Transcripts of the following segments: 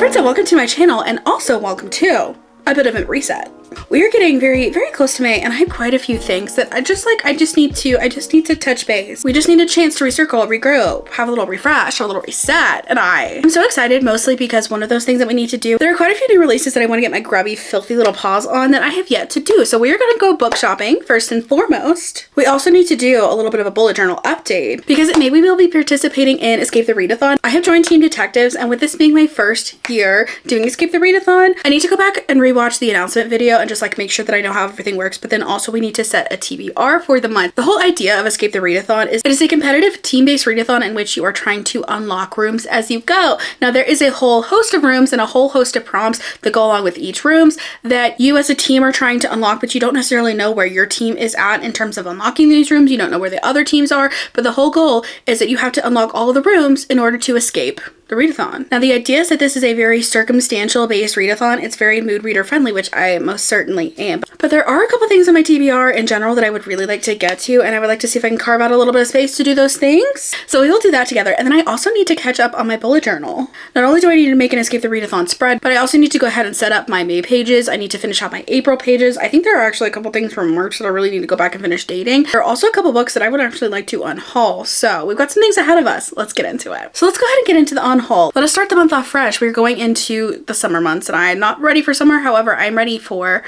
friends, and welcome to my channel, and also welcome to a bit of a reset. We are getting very close to May, and I have quite a few things that I just need to touch base. We just need a chance to recircle, regroup, have a little refresh, have a little reset, and I am so excited, mostly because one of those things that we need to do, there are quite a few new releases that I want to get my grubby, filthy little paws on that I have yet to do. So we are going to go book shopping first and foremost. We also need to do a little bit of a bullet journal update because maybe we'll be participating in Escape the Readathon. I have joined Team Detectives, and with this being my first year doing Escape the Readathon, I need to go back and rewatch the announcement video and just like make sure that I know how everything works. But then also we need to set a TBR for the month. The whole idea of Escape the Readathon is it is a competitive team-based readathon in which you are trying to unlock rooms as you go. Now there is a whole host of rooms and a whole host of prompts that go along with each rooms that you as a team are trying to unlock, but you don't necessarily know where your team is at in terms of unlocking these rooms. You don't know where the other teams are, but the whole goal is that you have to unlock all of the rooms in order to escape the readathon. Now the idea is that this is a very circumstantial based readathon. It's very mood reader friendly, which I most certainly am. But there are a couple things in my TBR in general that I would really like to get to, and I would like to see if I can carve out a little bit of space to do those things. So we will do that together. And then I also need to catch up on my bullet journal. Not only do I need to make an Escape the Readathon spread, but I also need to go ahead and set up my May pages. I need to finish out my April pages. I think there are actually a couple things from March that I really need to go back and finish dating. There are also a couple books that I would actually like to unhaul. So we've got some things ahead of us. Let's get into it. So let's go ahead and get into the unhaul. Let us start the month off fresh. We're going into the summer months, and I'm not ready for summer. However, I'm ready for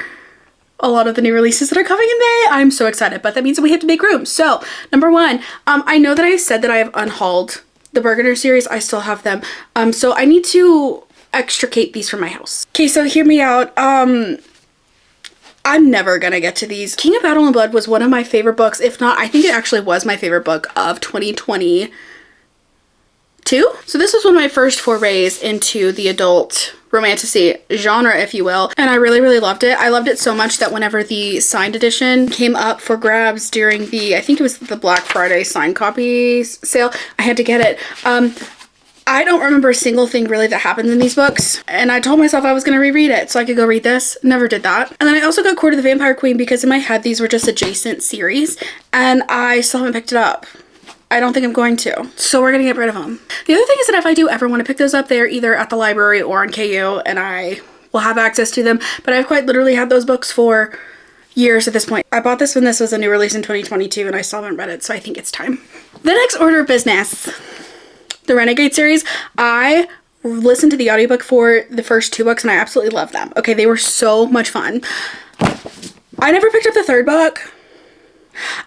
a lot of the new releases that are coming in May. I'm so excited, but that means that we have to make room. So number one, I know that I said that I have unhauled the Burgener series. I still have them. So I need to extricate these from my house. Okay, so hear me out. I'm never gonna get to these. King of Battle and Blood was one of my favorite books. If not, I think it actually was my favorite book of 2022. So this was one of my first forays into the adult romantasy genre, if you will, and I really loved it. I loved it so much that whenever the signed edition came up for grabs during the, I think it was the Black Friday signed copies sale, I had to get it. I don't remember a single thing really that happens in these books, and I told myself I was going to reread it so I could go read this. Never did that. And then I also got Court of the Vampire Queen because in my head these were just adjacent series, and I still haven't picked it up. I don't think I'm going to. So we're gonna get rid of them. The other thing is that if I do ever want to pick those up, they're either at the library or on KU, and I will have access to them. But I've quite literally had those books for years at this point. I bought this when this was a new release in 2022, and I still haven't read it, so I think it's time. The next order of business, the Renegade series. I listened to the audiobook for the first two books, and I absolutely love them. Okay, they were so much fun. I never picked up the third book.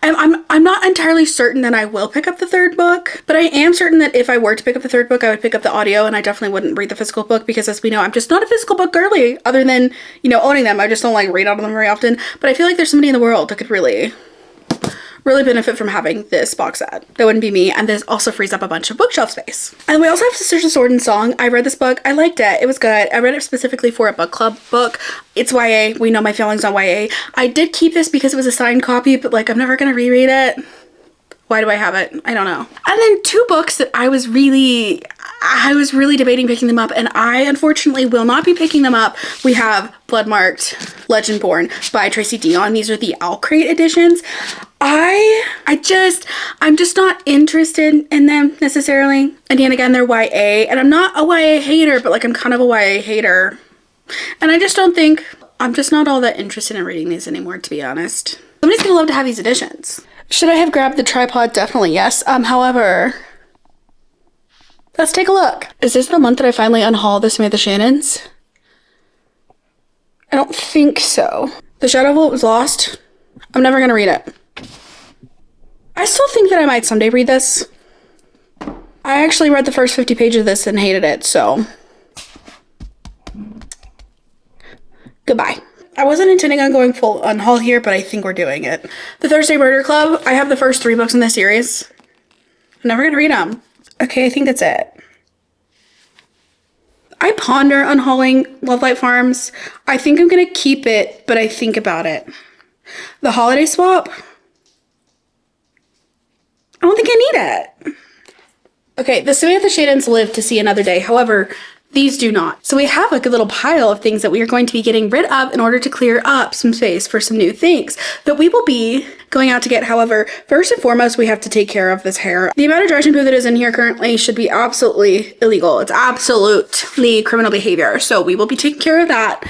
I'm not entirely certain that I will pick up the third book, but I am certain that if I were to pick up the third book, I would pick up the audio, and I definitely wouldn't read the physical book because, as we know, I'm just not a physical book girly other than, you know, owning them. I just don't like read out of them very often, but I feel like there's somebody in the world that could really benefit from having this box set. That wouldn't be me, and this also frees up a bunch of bookshelf space. And we also have Sisters of Sword and Song. I read this book. I liked it. It was good. I read it specifically for a book club book. It's YA. We know my feelings on YA. I did keep this because it was a signed copy, but like I'm never gonna reread it. Why do I have it? I don't know. And then two books that I was really debating picking them up, and I unfortunately will not be picking them up. We have Bloodmarked Legendborn by Tracy Dion. These are the Owl Crate editions. I'm just not interested in them necessarily. And yet again, they're YA, and I'm not a YA hater, but like I'm kind of a YA hater. And I just don't think, I'm just not all that interested in reading these anymore, to be honest. Somebody's gonna love to have these editions. Should I have grabbed the tripod? Definitely yes. However, let's take a look. Is this the month that I finally unhaul the Samantha Shannons? I don't think so. The Shadow Vault was lost. I'm never gonna read it. I still think that I might someday read this. I actually read the first 50 pages of this and hated it, so goodbye. I wasn't intending on going full unhaul here, but I think we're doing it. The Thursday Murder Club. I have the first 3 books in this series. I'm never gonna read them. Okay, I think that's it. I ponder unhauling Lovelight Farms. I think I'm gonna keep it, but I think about it. The Holiday Swap. I don't think I need it. Okay, the Samantha Shannons live to see another day. However, these do not. So we have like a little pile of things that we are going to be getting rid of in order to clear up some space for some new things that we will be going out to get. However, first and foremost, we have to take care of this hair. The amount of dry shampoo that is in here currently should be absolutely illegal. It's absolutely criminal behavior. So we will be taking care of that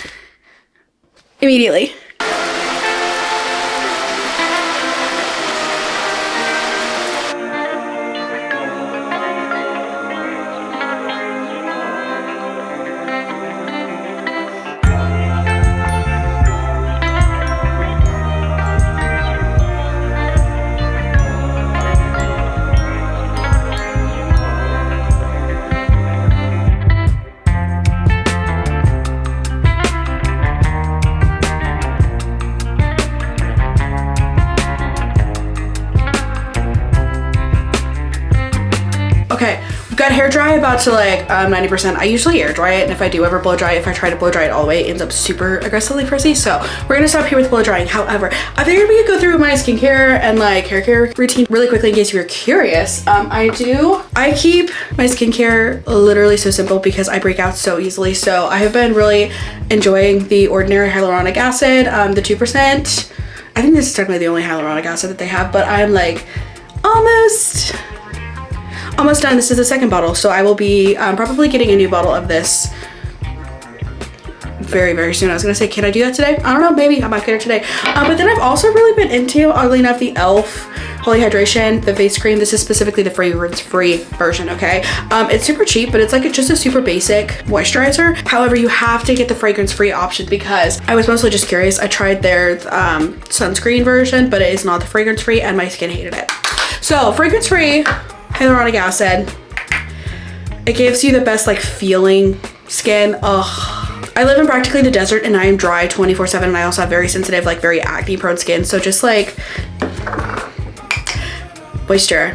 immediately. Okay, we've got hair dry about to like 90%. I usually air dry it, and if I do ever blow dry it, if I try to blow dry it all the way, it ends up super aggressively frizzy. So we're gonna stop here with blow drying. However, I figured we could go through my skincare and like hair care routine really quickly in case you're curious. I keep my skincare literally so simple because I break out so easily. So I have been really enjoying the Ordinary hyaluronic acid, the 2%. I think this is technically the only hyaluronic acid that they have, but I'm like almost done. This is the second bottle, so I will be probably getting a new bottle of this very, very soon. I was gonna say, can I do that today? I don't know, maybe I might get it today. But then I've also really been into, oddly enough, the e.l.f. Holy Hydration, the face cream. This is specifically the fragrance-free version, okay? It's super cheap, but it's like just a super basic moisturizer. However, you have to get the fragrance-free option because I was mostly just curious. I tried their sunscreen version, but it is not the fragrance-free, and my skin hated it. So, fragrance-free hyaluronic acid. It gives you the best like feeling skin. Ugh. I live in practically the desert and I am dry 24/7, and I also have very sensitive, like very acne prone skin. So just like moisture.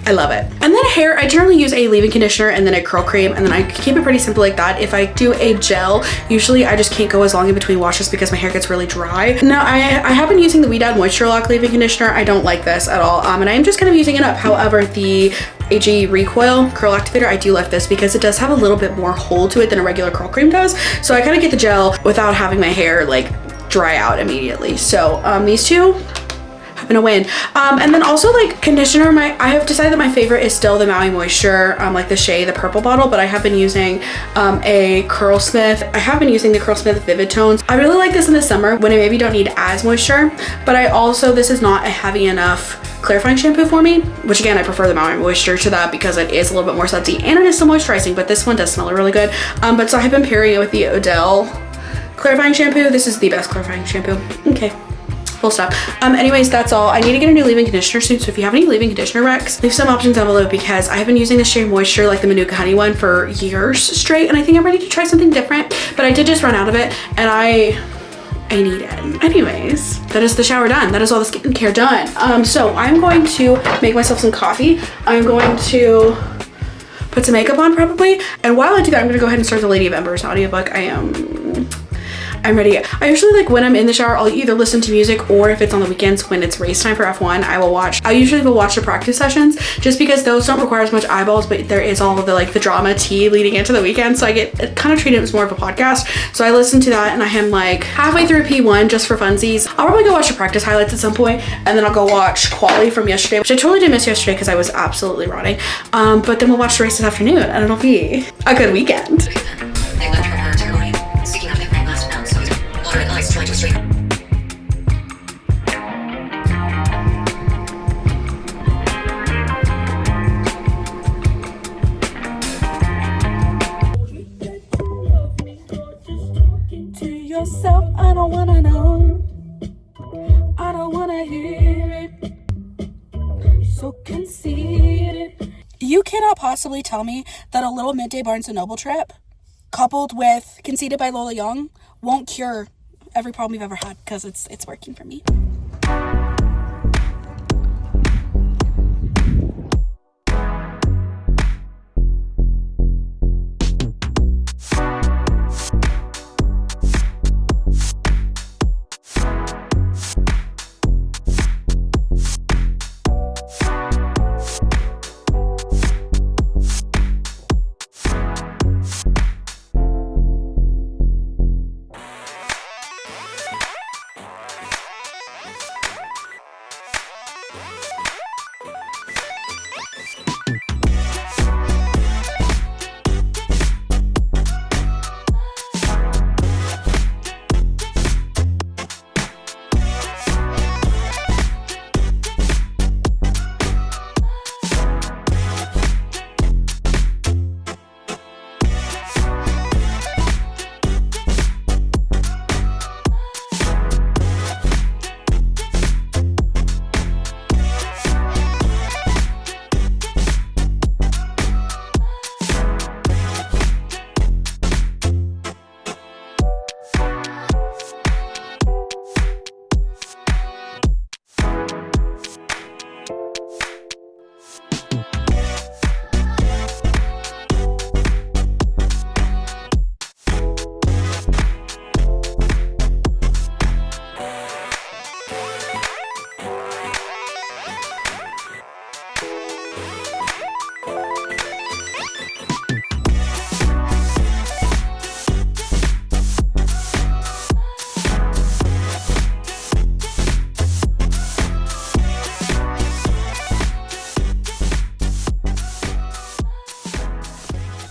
I love it. And then hair, I generally use a leave-in conditioner and then a curl cream, and then I keep it pretty simple like that. If I do a gel, usually I just can't go as long in between washes because my hair gets really dry. Now, I have been using the Weed Out Moisture Lock leave-in conditioner. I don't like this at all, and I am just kind of using it up. However, the AG Recoil Curl Activator, I do like this because it does have a little bit more hold to it than a regular curl cream does. So I kind of get the gel without having my hair like dry out immediately. So these two have been a win. And then also like conditioner, I have decided that my favorite is still the Maui Moisture, like the Shea, the purple bottle, but I have been using a Curlsmith. I have been using the Curlsmith Vivid Tones. I really like this in the summer when I maybe don't need as moisture, but this is not a heavy enough clarifying shampoo for me, which again, I prefer the Maui Moisture to that because it is a little bit more sudsy and it is still moisturizing, but this one does smell really good. But so I have been pairing it with the Odell clarifying shampoo. This is the best clarifying shampoo. Okay. Full stop. Anyways, that's all. I need to get a new leave-in conditioner soon, so if you have any leave-in conditioner recs, leave some options down below because I have been using the Shea Moisture, like the Manuka Honey one, for years straight, and I think I'm ready to try something different, but I did just run out of it, and I need it. Anyways, that is the shower done. That is all the skincare done. So I'm going to make myself some coffee. I'm going to put some makeup on probably, and while I do that, I'm gonna go ahead and start the Lady of Embers audiobook. I'm ready. I usually like when I'm in the shower, I'll either listen to music, or if it's on the weekends when it's race time for F1, I usually will watch the practice sessions just because those don't require as much eyeballs, but there is all of the like the drama tea leading into the weekend. So I get kind of treated as more of a podcast. So I listen to that and I am like halfway through P1 just for funsies. I'll probably go watch the practice highlights at some point, and then I'll go watch quali from yesterday, which I totally did miss yesterday because I was absolutely rotting. But then we'll watch the race this afternoon and it'll be a good weekend. Yourself, I don't wanna know, I don't wanna hear it, you're so conceited. You cannot possibly tell me that a little midday Barnes & Noble trip coupled with Conceited by Lola Young won't cure every problem you've ever had, because it's working for me.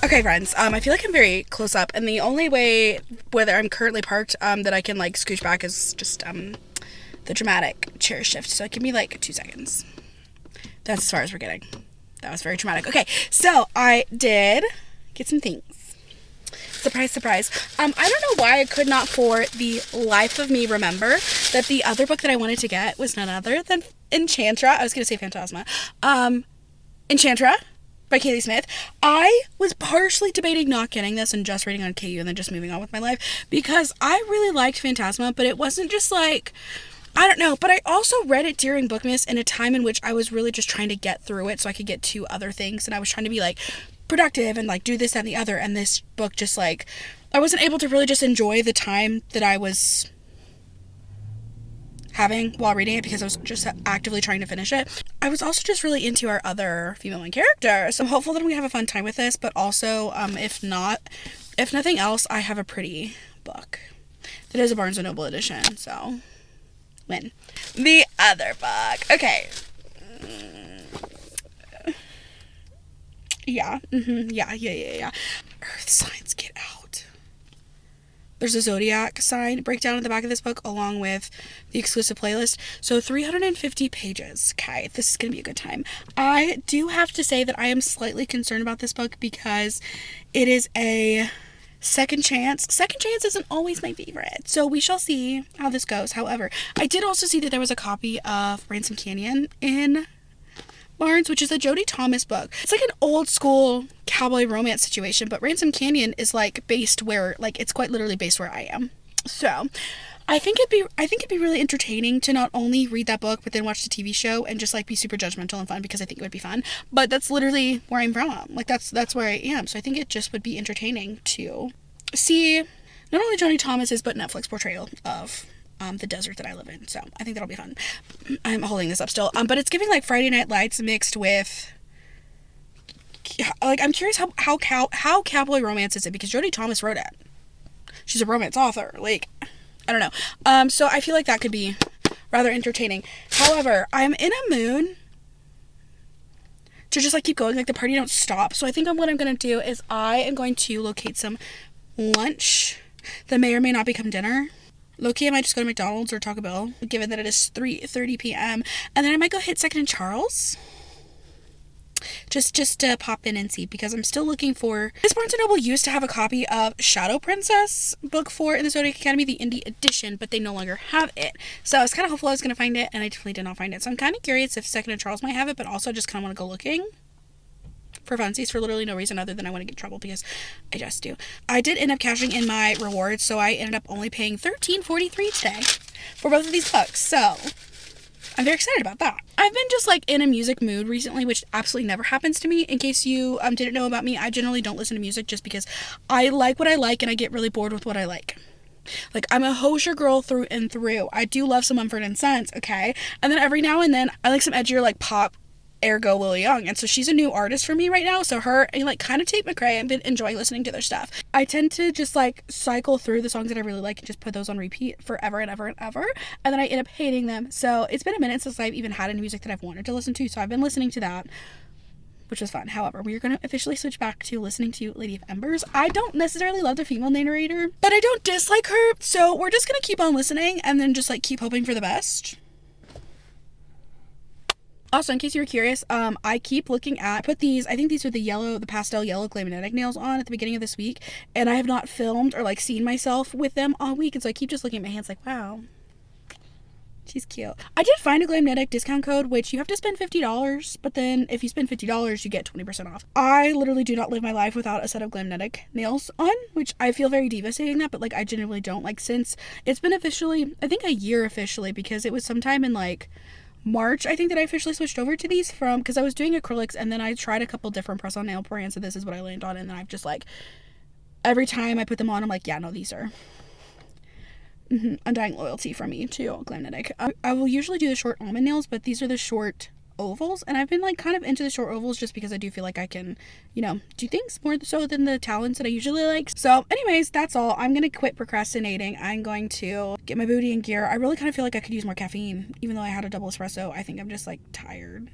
Okay, friends, I feel like I'm very close up, and the only way whether I'm currently parked that I can like scooch back is just the dramatic chair shift. So give me like 2 seconds. That's as far as we're getting. That was very dramatic. Okay, so I did get some things. Surprise, surprise. I don't know why I could not for the life of me remember that the other book that I wanted to get was none other than Enchantra. I was going to say Phantasma. Enchantra by Kaylee Smith. I was partially debating not getting this and just reading on KU and then just moving on with my life because I really liked Phantasma, but it wasn't just like, I don't know, but I also read it during Bookmas in a time in which I was really just trying to get through it so I could get to other things, and I was trying to be like productive and like do this and the other, and this book just like, I wasn't able to really just enjoy the time that I was having while reading it because I was just actively trying to finish it. I was also just really into our other female main character, so I'm hopeful that I'm gonna have a fun time with this, but also if nothing else, I have a pretty book that is a Barnes & Noble edition, so win. The other book, okay. Yeah. Earth signs, get out. There's a zodiac sign breakdown at the back of this book along with the exclusive playlist. So 350 pages. Okay, this is going to be a good time. I do have to say that I am slightly concerned about this book because it is a second chance. Second chance isn't always my favorite, so we shall see how this goes. However, I did also see that there was a copy of Ransom Canyon in Barnes, which is a Jodie Thomas book. It's like an old school cowboy romance situation, but Ransom Canyon is like based where, like, it's quite literally based where I am. So I think it'd be really entertaining to not only read that book but then watch the TV show and just like be super judgmental and fun because I think it would be fun. But that's literally where I'm from. Like that's where I am. So I think it just would be entertaining to see not only Jodie Thomas's but Netflix portrayal of the desert that I live in. So I think that'll be fun. I'm holding this up still. But it's giving like Friday Night Lights mixed with, like, I'm curious how cowboy romance is it, because Jodie Thomas wrote it. She's a romance author. Like, I don't know. So I feel like that could be rather entertaining. However, I'm in a mood to just like keep going. Like the party don't stop. So I think what I'm going to do is I am going to locate some lunch that may or may not become dinner. Low-key, I might just go to McDonald's or Taco Bell, given that it is 3:30 p.m. And then I might go hit Second and Charles. Just to pop in and see, because I'm still looking for... This Barnes & Noble used to have a copy of Shadow Princess, book 4 in the Zodiac Academy, the indie edition, but they no longer have it. So I was kind of hopeful I was going to find it, and I definitely did not find it. So I'm kind of curious if Second and Charles might have it, but also just kind of want to go looking for funsies for literally no reason other than I want to get in trouble, because I just do. I did end up cashing in my rewards, so I ended up only paying $13.43 today for both of these books, so I'm very excited about that. I've been just like in a music mood recently, which absolutely never happens to me. In case you didn't know about me, I generally don't listen to music just because I like what I like and I get really bored with what I like. Like, I'm a Hosier girl through and through. I do love some Mumford & Sons, okay? And then every now and then I like some edgier like pop, ergo Lily Young, and so she's a new artist for me right now. So her and like kind of Tate McRae, I've been enjoying listening to their stuff. I tend to just like cycle through the songs that I really like and just put those on repeat forever and ever and ever, and then I end up hating them. So it's been a minute since I've even had any music that I've wanted to listen to, so I've been listening to that, which was fun. However, we're going to officially switch back to listening to Lady of Embers. I don't necessarily love the female narrator, but I don't dislike her, so we're just going to keep on listening and then just like keep hoping for the best. Also, in case you were curious, I keep looking at, I think these are the pastel yellow Glam Magnetic nails on at the beginning of this week, and I have not filmed or like seen myself with them all week, and so I keep just looking at my hands like, wow, she's cute. I did find a Glam Magnetic discount code, which you have to spend $50, but then if you spend $50, you get 20% off. I literally do not live my life without a set of Glam Magnetic nails on, which I feel very diva saying that, but like I genuinely don't. Like, since it's been officially, I think a year officially, because it was sometime in like March, I think, that I officially switched over to these because I was doing acrylics, and then I tried a couple different press-on nail brands, and this is what I landed on, and then I've just like, every time I put them on, I'm like, yeah, no, these are undying loyalty from me to Glam Magnetic. I will usually do the short almond nails, but these are the short ovals, and I've been like kind of into the short ovals just because I do feel like I can, you know, do things more so than the talons that I usually like. So anyways, that's all. I'm gonna quit procrastinating. I'm going to get my booty in gear. I really kind of feel like I could use more caffeine, even though I had a double espresso. I think I'm just like tired.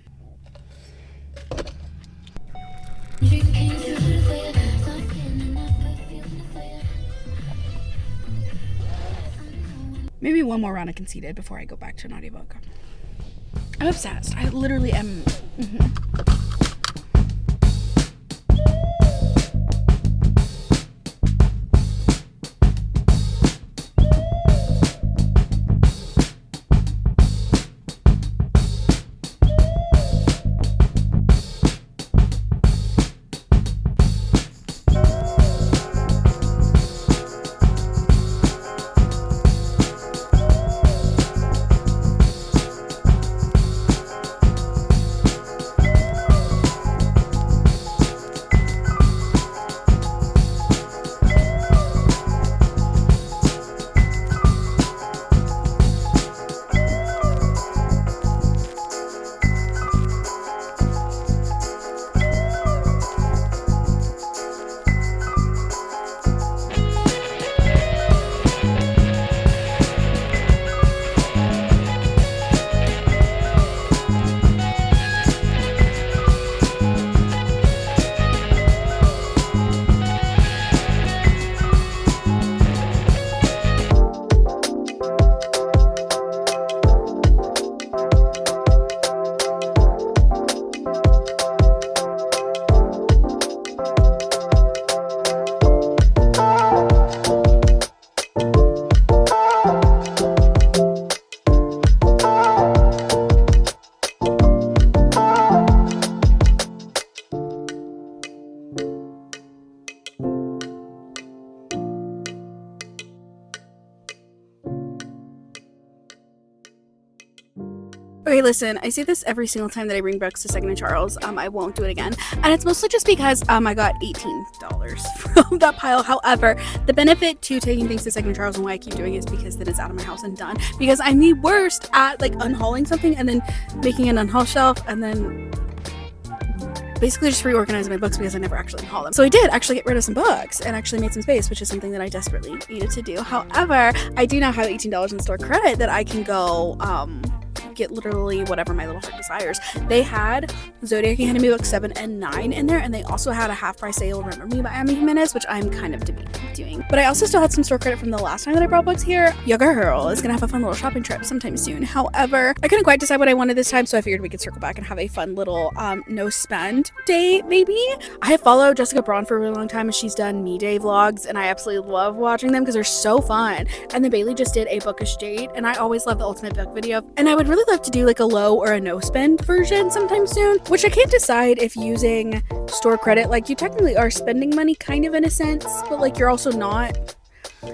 Maybe one more round of Conceited before I go back to an audiobook. I'm obsessed. I literally am. Okay, listen, I say this every single time that I bring books to Second & Charles. I won't do it again. And it's mostly just because I got $18 from that pile. However, the benefit to taking things to Second & Charles and why I keep doing it is because then it's out of my house and done. Because I'm the worst at like unhauling something and then making an unhaul shelf and then basically just reorganizing my books because I never actually haul them. So I did actually get rid of some books and actually made some space, which is something that I desperately needed to do. However, I do now have $18 in store credit that I can go get literally whatever my little heart desires. They had Zodiac Academy books 7 and 9 in there, and they also had a half price sale Remember Me by Amy Jimenez, which I'm kind of debating doing. But I also still had some store credit from the last time that I brought books here. Yoga Girl is gonna have a fun little shopping trip sometime soon. However, I couldn't quite decide what I wanted this time, so I figured we could circle back and have a fun little no spend day maybe. I have followed Jessica Braun for a really long time, and she's done Me Day vlogs, and I absolutely love watching them because they're so fun. And then Bailey just did a bookish date, and I always love the ultimate book video, and I would really love to do like a low or a no spend version sometime soon, which I can't decide if using store credit, like you technically are spending money kind of in a sense, but like you're also not.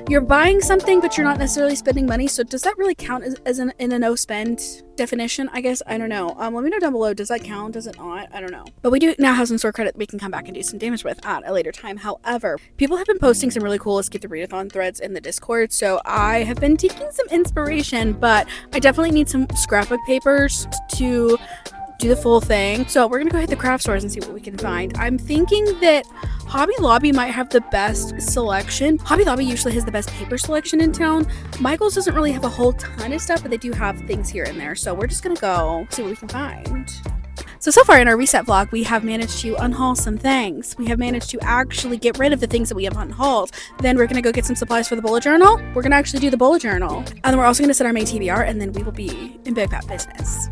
You're buying something, but you're not necessarily spending money. So does that really count as in a no spend definition? I guess I don't know. Let me know down below. Does that count? Does it not? I don't know. But we do now have some store credit that we can come back and do some damage with at a later time. However, people have been posting some really cool Escape the Readathon threads in the Discord, so I have been taking some inspiration, but I definitely need some scrapbook papers to do the full thing. So we're gonna go hit the craft stores and see what we can find. I'm thinking that Hobby Lobby might have the best selection. Hobby Lobby usually has the best paper selection in town. Michael's doesn't really have a whole ton of stuff, but they do have things here and there. So we're just gonna go see what we can find. So far in our reset vlog, we have managed to unhaul some things. We have managed to actually get rid of the things that we have unhauled. Then we're gonna go get some supplies for the bullet journal. We're gonna actually do the bullet journal. And then we're also gonna set our May TBR, and then we will be in big fat business.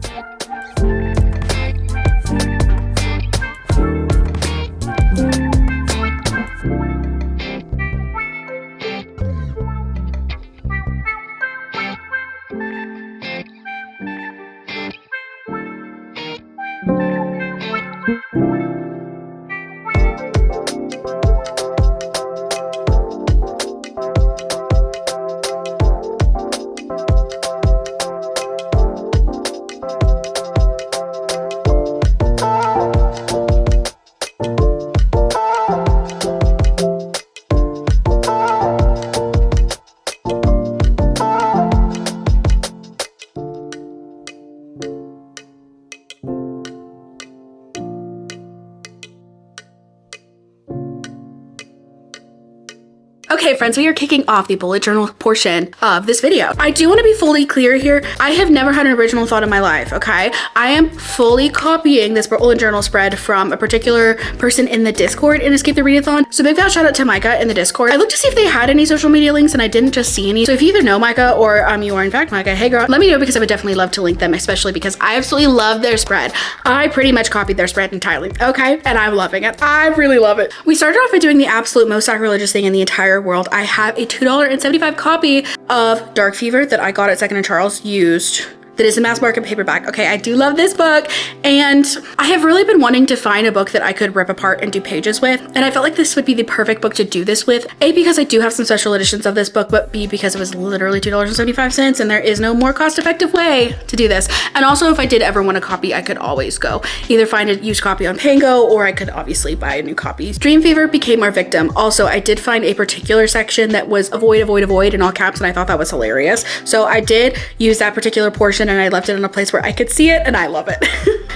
Okay, friends, we are kicking off the bullet journal portion of this video. I do want to be fully clear here. I have never had an original thought in my life, okay? I am fully copying this bullet journal spread from a particular person in the Discord in Escape the Readathon. So big fat shout out to Micah in the Discord. I looked to see if they had any social media links and I didn't just see any. So if you either know Micah or you are in fact Micah, hey girl, let me know because I would definitely love to link them, especially because I absolutely love their spread. I pretty much copied their spread entirely, okay? And I'm loving it. I really love it. We started off by doing the absolute most sacrilegious thing in the entire world. I have a $2.75 copy of Dark Fever that I got at Second and Charles used. That is a mass market paperback. Okay, I do love this book, and I have really been wanting to find a book that I could rip apart and do pages with, and I felt like this would be the perfect book to do this with. A, because I do have some special editions of this book, but B, because it was literally $2.75 and there is no more cost-effective way to do this. And also, if I did ever want a copy, I could always go either find a used copy on Pango, or I could obviously buy a new copy. Dream Fever became our victim. Also, I did find a particular section that was avoid, avoid, avoid in all caps, and I thought that was hilarious. So I did use that particular portion and I left it in a place where I could see it, and I love it.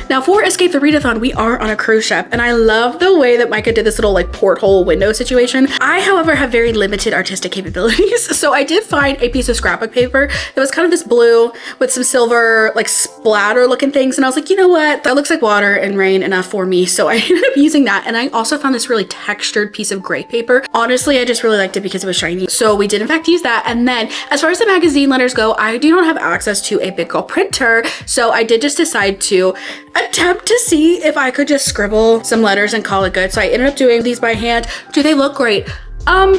Now for Escape the Readathon, we are on a cruise ship, and I love the way that Micah did this little like porthole window situation. I, however, have very limited artistic capabilities, so I did find a piece of scrapbook paper that was kind of this blue with some silver like splatter looking things, and I was like, you know what, that looks like water and rain enough for me, so I ended up using that. And I also found this really textured piece of gray paper. Honestly, I just really liked it because it was shiny, so we did in fact use that. And then as far as the magazine letters go, I do not have access to a big girl printer, so I did just decide to attempt to see if I could just scribble some letters and call it good. So I ended up doing these by hand. Do they look great? Nah.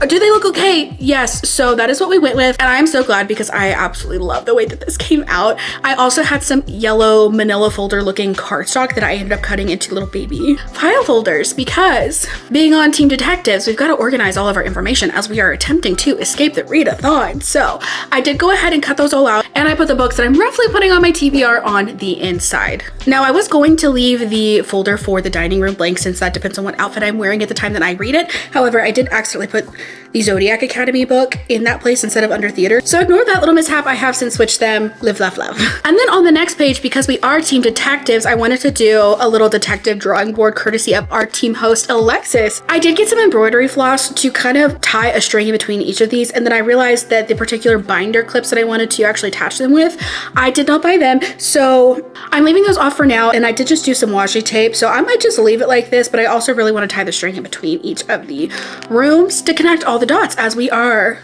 Do they look okay? Yes, so that is what we went with, and I am so glad because I absolutely love the way that this came out. I also had some yellow manila folder looking cardstock that I ended up cutting into little baby file folders, because being on Team Detectives, we've got to organize all of our information as we are attempting to escape the readathon. So I did go ahead and cut those all out, and I put the books that I'm roughly putting on my TBR on the inside. Now I was going to leave the folder for the dining room blank since that depends on what outfit I'm wearing at the time that I read it. However, I did accidentally put the Zodiac Academy book in that place instead of under theater. So ignore that little mishap. I have since switched them. Live, laugh, love. And then on the next page, because we are Team Detectives, I wanted to do a little detective drawing board courtesy of our team host, Alexis. I did get some embroidery floss to kind of tie a string in between each of these, and then I realized that the particular binder clips that I wanted to actually attach them with, I did not buy them. So I'm leaving those off for now, and I did just do some washi tape. So I might just leave it like this, but I also really want to tie the string in between each of the rooms to connect all the dots as we are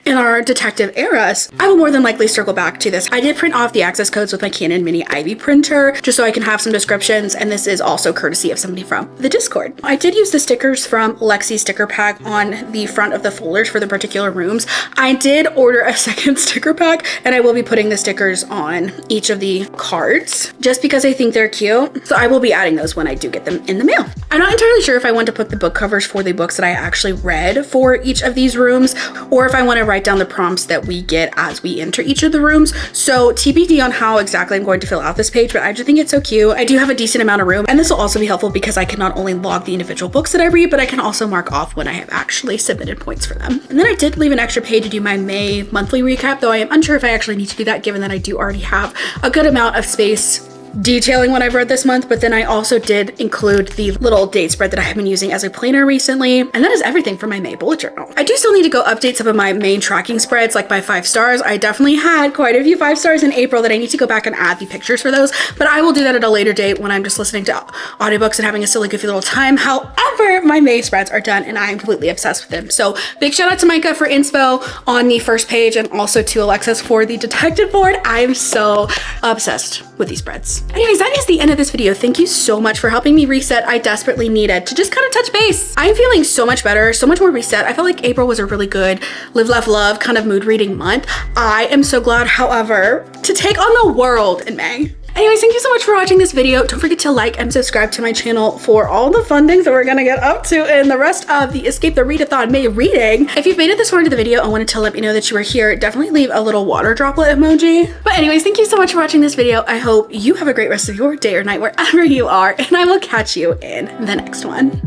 in our detective eras. I will more than likely circle back to this. I did print off the access codes with my Canon Mini Ivy printer just so I can have some descriptions, and this is also courtesy of somebody from the Discord. I did use the stickers from Lexi's sticker pack on the front of the folders for the particular rooms. I did order a second sticker pack, and I will be putting the stickers on each of the cards just because I think they're cute. So I will be adding those when I do get them in the mail. I'm not entirely sure if I want to put the book covers for the books that I actually read for each of these rooms, or if I want to write down the prompts that we get as we enter each of the rooms. So TBD on how exactly I'm going to fill out this page, but I just think it's so cute. I do have a decent amount of room, and this will also be helpful because I can not only log the individual books that I read, but I can also mark off when I have actually submitted points for them. And then I did leave an extra page to do my May monthly recap, though I am unsure if I actually need to do that given that I do already have a good amount of space detailing what I've read this month. But then I also did include the little date spread that I have been using as a planner recently, and that is everything for my May bullet journal. I do still need to go update some of my main tracking spreads, like my 5 stars. I definitely had quite a few 5 stars in April that I need to go back and add the pictures for those, but I will do that at a later date when I'm just listening to audiobooks and having a silly goofy little time. However, my May spreads are done and I'm completely obsessed with them. So big shout out to Micah for inspo on the first page, and also to Alexis for the detective board. I'm so obsessed with these spreads. Anyways, that is the end of this video. Thank you so much for helping me reset. I desperately needed to just kind of touch base. I'm feeling so much better, so much more reset. I felt like April was a really good live, laugh, love kind of mood reading month. I am so glad, however, to take on the world in May. Anyways, thank you so much for watching this video. Don't forget to like and subscribe to my channel for all the fun things that we're gonna get up to in the rest of the Escape the Readathon May reading. If you've made it this far into the video and wanted to let me know that you were here, definitely leave a little water droplet emoji. But anyways, thank you so much for watching this video. I hope you have a great rest of your day or night wherever you are, and I will catch you in the next one.